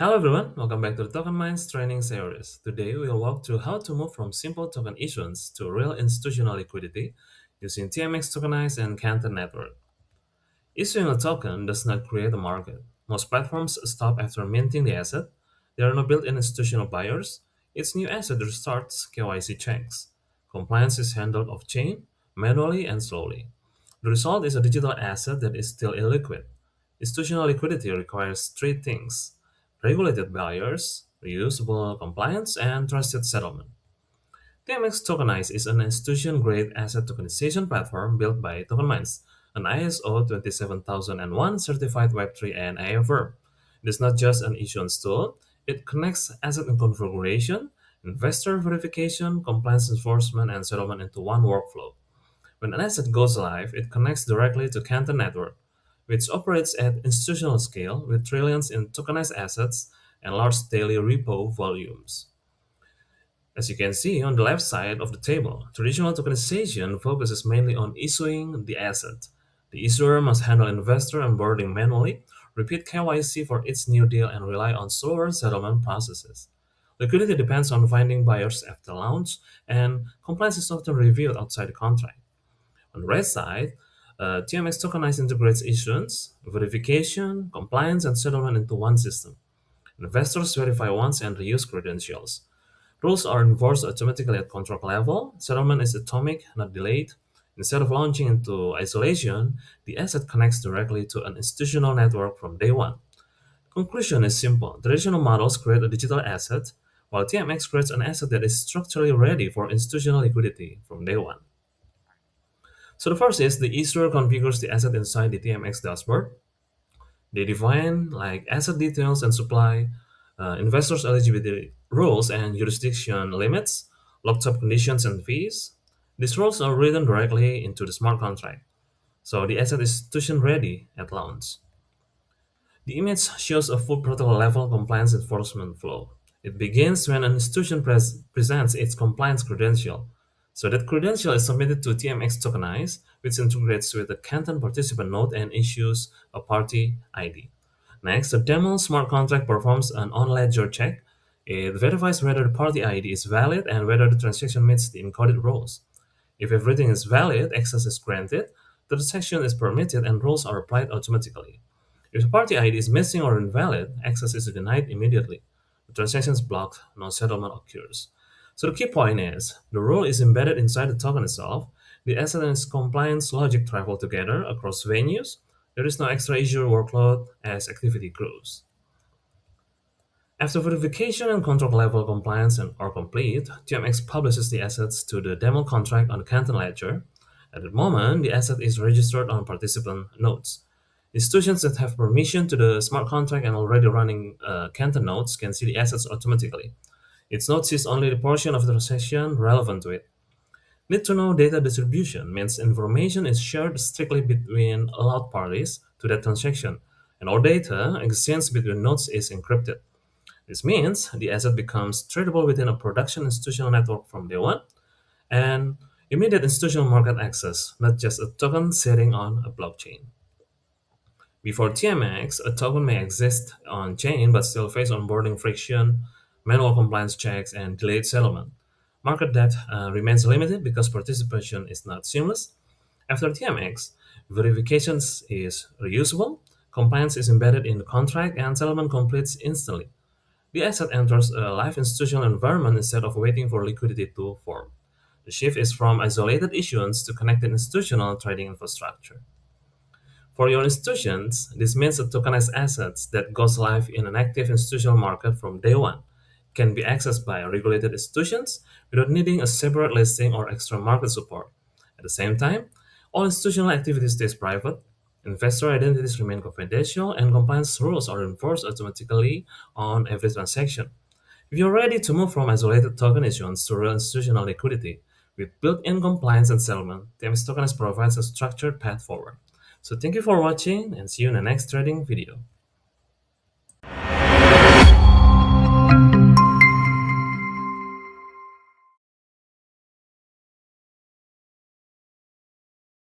Hello everyone, welcome back to the Tokenized training series. Today we'll walk through how to move from simple token issuance to real institutional liquidity using TMX Tokenize and Canton Network. Issuing a token does not create a market. Most platforms stop after minting the asset. There are no built-in institutional buyers. Each new asset restarts KYC checks. Compliance is handled off-chain, manually and slowly. The result is a digital asset that is still illiquid. Institutional liquidity requires three things: regulated buyers, reusable compliance, and trusted settlement. TMX Tokenize is an institution-grade asset tokenization platform built by Tokenized, an ISO 27001 certified Web3 and AI firm. It is not just an issuance tool, it connects asset and configuration, investor verification, compliance enforcement, and settlement into one workflow. When an asset goes live, it connects directly to Canton Network, which operates at institutional scale with trillions in tokenized assets and large daily repo volumes. As you can see on the left side of the table, traditional tokenization focuses mainly on issuing the asset. The issuer must handle investor onboarding manually, repeat KYC for each new deal, and rely on slower settlement processes. Liquidity depends on finding buyers after launch, and compliance is often reviewed outside the contract. On the right side, TMX Tokenize integrates issuance, verification, compliance, and settlement into one system. Investors verify once and reuse credentials. Rules are enforced automatically at contract level. Settlement is atomic, not delayed. Instead of launching into isolation, the asset connects directly to an institutional network from day one. Conclusion is simple. Traditional models create a digital asset, while TMX creates an asset that is structurally ready for institutional liquidity from day one. So the first is the issuer configures the asset inside the TMX dashboard. They define like asset details and supply, investors' eligibility rules and jurisdiction limits, locked-up conditions and fees. These rules are written directly into the smart contract, so the asset is institution ready at launch. The image shows a full protocol level compliance enforcement flow. It begins when an institution presents its compliance credential. So that credential is submitted to TMX Tokenize, which integrates with the Canton participant node and issues a party ID. Next, the Daml smart contract performs an on-ledger check. It verifies whether the party ID is valid and whether the transaction meets the encoded rules. If everything is valid, access is granted, the transaction is permitted, and rules are applied automatically. If the party ID is missing or invalid, access is denied immediately. The transaction is blocked, no settlement occurs. So the key point is, the rule is embedded inside the token itself. The asset and its compliance logic travel together across venues. There is no extra issuer workload as activity grows. After verification and contract level compliance are complete, TMX publishes the assets to the demo contract on the Canton ledger. At the moment, the asset is registered on participant nodes. Institutions that have permission to the smart contract and already running Canton nodes can see the assets automatically. Its node sees only the portion of the transaction relevant to it. Need to know data distribution means information is shared strictly between allowed parties to that transaction, and all data exchanged between nodes is encrypted. This means the asset becomes tradable within a production institutional network from day one, and immediate institutional market access, not just a token sitting on a blockchain. Before TMX, a token may exist on chain but still face onboarding friction, manual compliance checks, and delayed settlement. Market depth remains limited because participation is not seamless. After TMX, verifications is reusable, compliance is embedded in the contract, and settlement completes instantly. The asset enters a live institutional environment instead of waiting for liquidity to form. The shift is from isolated issuance to connected institutional trading infrastructure. For your institutions, this means a tokenized assets that goes live in an active institutional market from day one can be accessed by regulated institutions without needing a separate listing or extra market support. At the same time, all institutional activity stays private, investor identities remain confidential, and compliance rules are enforced automatically on every transaction. If you're ready to move from isolated token issuance to real institutional liquidity with built-in compliance and settlement, TMX Tokenize provides a structured path forward. So thank you for watching and see you in the next trading video.